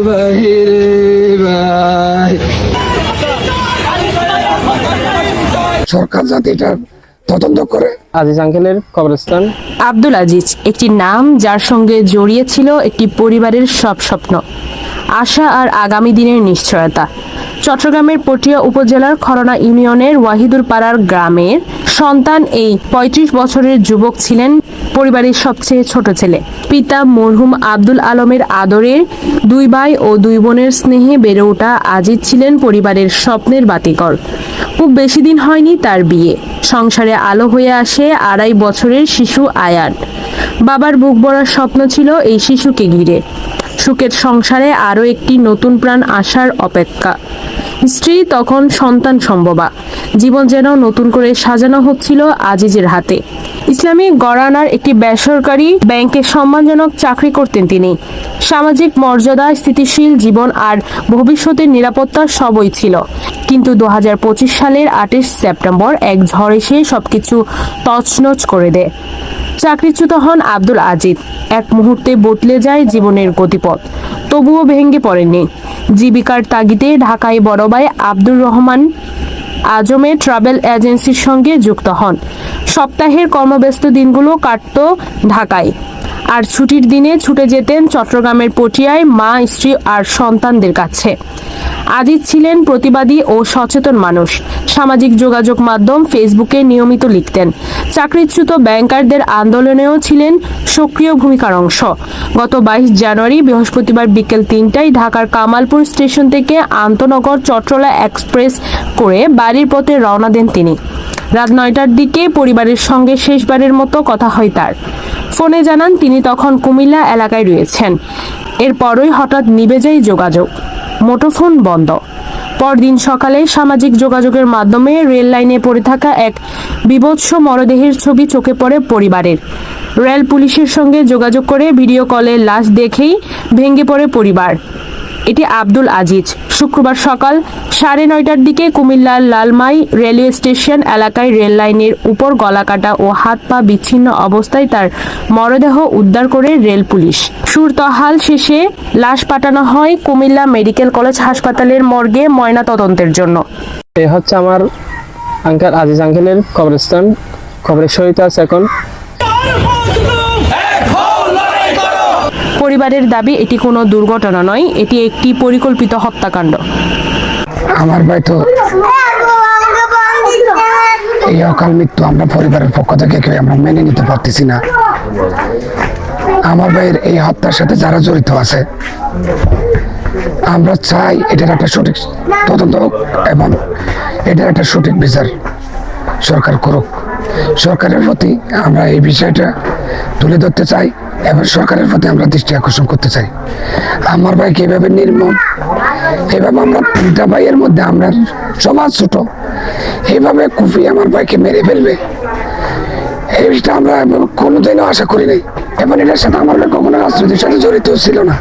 বাহিরে ভাই। সরকার যাতে এটা তদন্ত করে। আজিজ আঙ্কেলের কবরস্থান। আব্দুল আজিজ একটি নাম যার সঙ্গে জড়িয়ে ছিল একটি পরিবারের সব স্বপ্ন, আশা আর আগামী দিনের নিশ্চয়তা। চট্টগ্রামের পটিয়া উপজেলার খরনা ইউনিয়নের ওয়াহিদুর পাড়ার গ্রামের সন্তান এই ৩৫ বছরের যুবক ছিলেন পরিবারের সবচেয়ে ছোট ছেলে। পিতা মরহুম আব্দুল আলমের আদরের 2 ভাই ও 2 বোনের স্নেহে বেড়ে ওঠা আজিজ ছিলেন পরিবারের স্বপ্নের বাতিঘর। খুব বেশি দিন হয়নি তার বিয়ে, সংসারে আলো হয়ে আসে 2.5 বছরের শিশু আয়ান। বাবার বুক ভরা স্বপ্ন ছিল এই শিশুকে ঘিরে, সুখের সংসারে আরও একটি নতুন প্রাণ আসার অপেক্ষা। স্ত্রী তখন সন্তান সম্ভবা, জীবন যেন নতুন করে সাজানো হচ্ছিল আজিজের হাতে। ইসলামী গড়ানার একটি বেসরকারি ব্যাংকে সম্মানজনক চাকরি করতেন তিনি। সামাজিক মর্যাদা, স্থিতিশীল জীবন আর ভবিষ্যতের নিরাপত্তা সবই ছিল। কিন্তু 2025 সালের 28 সেপ্টেম্বর এক ঝড় এসে সবকিছু তছনছ করে দেয়। চাকরিচ্যুত হন আব্দুল আজিজ। এক মুহূর্তে বদলে যায় জীবনের গতিপথ। তবুও ভেঙে পড়েননি। জীবিকার তাগিদে ঢাকায় বড় ভাই আব্দুর রহমান আজমের ট্রাভেল এজেন্সির সঙ্গে যুক্ত হন। সপ্তাহের কর্মব্যস্ত দিনগুলো কাটত ঢাকায়, আর ছুটির দিনে ছুটে যেতেন চট্টগ্রামের পটিয়ায় মা, স্ত্রী আর সন্তানদের কাছে। আজিজ ছিলেন প্রতিবাদী ও সচেতন মানুষ। সামাজিক যোগাযোগ মাধ্যম ফেসবুকে নিয়মিত লিখতেন। চাকরিচ্যুত ব্যাংকারদের আন্দোলনেও ছিলেন সক্রিয় ভূমিকার অংশ। গত 22 জানুয়ারি বৃহস্পতিবার বিকেল 3টায় ঢাকার কামালপুর স্টেশন থেকে আন্তনগর চট্টলা এক্সপ্রেস করে বাড়ির পথে রওনা দেন তিনি। রাত 9টার দিকে পরিবারের সঙ্গে শেষবারের মতো কথা হয় তার। ফোনে জানান তিনি তখন কুমিল্লা এলাকায় রয়েছেন। এরপরই হঠাৎ নিভে যায় যোগাযোগ, মুঠোফোন বন্ধ। পরদিন সকালে সামাজিক যোগাযোগের মাধ্যমে রেল লাইনে পড়ে থাকা এক বিভৎস মরদেহের ছবি চোখে পড়ে পরিবারের। রেল পুলিশের সঙ্গে যোগাযোগ করে ভিডিও কলে লাশ দেখেই ভেঙে পড়ে পরিবার। এটি আব্দুল আজিজ। শুক্রবার সকাল 9:30টার দিকে কুমিল্লার লালমাই রেলওয়ে স্টেশন এলাকায় রেল লাইনের উপর গলাকাটা ও হাত পা বিচ্ছিন্ন অবস্থায় তার মরদেহ উদ্ধার করে রেল পুলিশ। সুরতহাল শেষে লাশ পাঠানো হয় কুমিল্লা মেডিকেল কলেজ হাসপাতালের মর্গে ময়না তদন্তের জন্য। এ হচ্ছে আমার আঙ্কেল আজিজ আঙ্কেলের কবরস্থান। খবরের সহিত আছে এখন। পরিবারের দাবি এটি কোনো দুর্ঘটনা নয়, এটি একটি পরিকল্পিত হত্যাকাণ্ড। আমার ভাই তো এই অকাল মৃত্যু আমরা পরিবারের পক্ষ থেকে কেউ আমরা মেনে নিতে পারতেছি না। আমার ভাইয়ের এই হত্যার সাথে যারা জড়িত আছে, আমরা চাই এটার একটা সঠিক তদন্ত হোক এবং এটার একটা সঠিক বিচার সরকার করুক। সরকারের প্রতি আমরা এই বিষয়টা তুলে ধরতে চাই এবং সরকারের প্রতি আমরা দৃষ্টি আকর্ষণ করতে চাই। আমার ভাইকে এভাবে নির্মম, এভাবে আমরা 3টা ভাইয়ের মধ্যে আমরা সমাজ ছোট, এইভাবে কুপিয়ে আমার ভাইকে মেরে ফেলবে, এইটা আমরা কোনোদিনও আশা করি নাই। এবং এটার সাথে আমার ভাই কখনো রাজনীতির সাথে জড়িত ছিল না।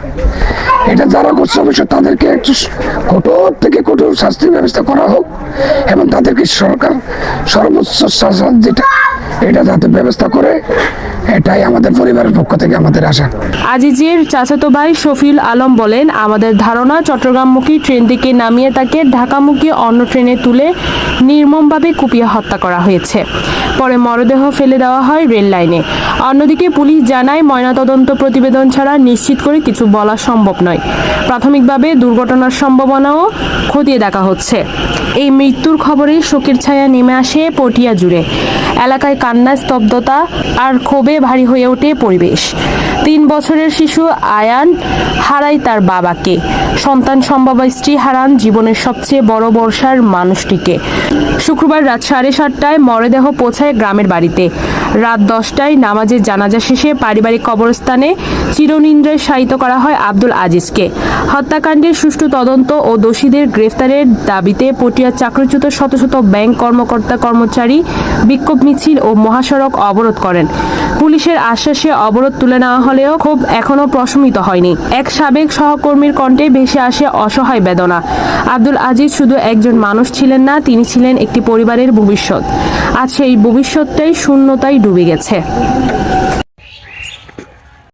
এটা যারা করছে অবশ্য তাদেরকে একটু কঠোর থেকে কঠোর শাস্তির ব্যবস্থা করা হোক এবং তাদেরকে সরকার সর্বোচ্চ শাসন যেটা এটা যাতে ব্যবস্থা করে, এটাই আমাদের পরিবারের পক্ষ থেকে আমাদের আশা। আজিজের চাচাতো ভাই শফিউল আলম বলেন, আমাদের ধারণা চট্টগ্রামমুখী ট্রেন থেকে নামিয়ে তাকে ঢাকামুখী অন্য ট্রেনে তুলে নির্মমভাবে কুপিয়ে হত্যা করা হয়েছে। পরে মরদেহ ফেলে দেওয়া হয় রেল লাইনে। অন্যদিকে পুলিশ জানায়, ময়নাতদন্ত প্রতিবেদন ছাড়া নিশ্চিত করে কিছু বলা সম্ভব নয়। প্রাথমিকভাবে দুর্ঘটনার সম্ভাবনাও খতিয়ে দেখা হচ্ছে। এই মৃত্যুর খবরে শোকের ছায়া নেমে আসে পটিয়া জুড়ে। এলাকায় কান্না, স্তব্ধতা আর ক্ষোভে ভারী হয়ে ওঠে পরিবেশ। 3 বছরের শিশু আয়ান হারায় তার বাবাকে। সন্তান সম্ভবা স্ত্রী হারান জীবনের সবচেয়ে বড় ভরসার মানুষটিকে। শুক্রবার রাত 7:30টায় মরদেহ পৌঁছায় গ্রামের বাড়িতে। রাত 10টায় নামাজের জানাজা শেষে পারিবারিক কবরস্থানে চিরনিদ্রায় শায়িত করা হয় আব্দুল আজিজকে। হত্যাকাণ্ডের সুষ্ঠু তদন্ত ও দোষীদের গ্রেফতারের দাবিতে পটিয়ার চাকরিচ্যুত শত শত ব্যাংক কর্মকর্তা কর্মচারী বিক্ষোভ মিছিল ও মহাসড়ক অবরোধ করেন। পুলিশের আশ্বাসে অবরোধ তুলে নেওয়া হলেও ক্ষোভ এখনো প্রশমিত হয়নি। এক সাবেক সহকর্মীর কণ্ঠে ভেসে আসে অসহায় বেদনা। আব্দুল আজিজ শুধু একজন মানুষ ছিলেন না, তিনি ছিলেন একটি পরিবারের ভবিষ্যৎ। আজ সেই ভবিষ্যৎটাই শূন্যতায় ডুবে গেছে।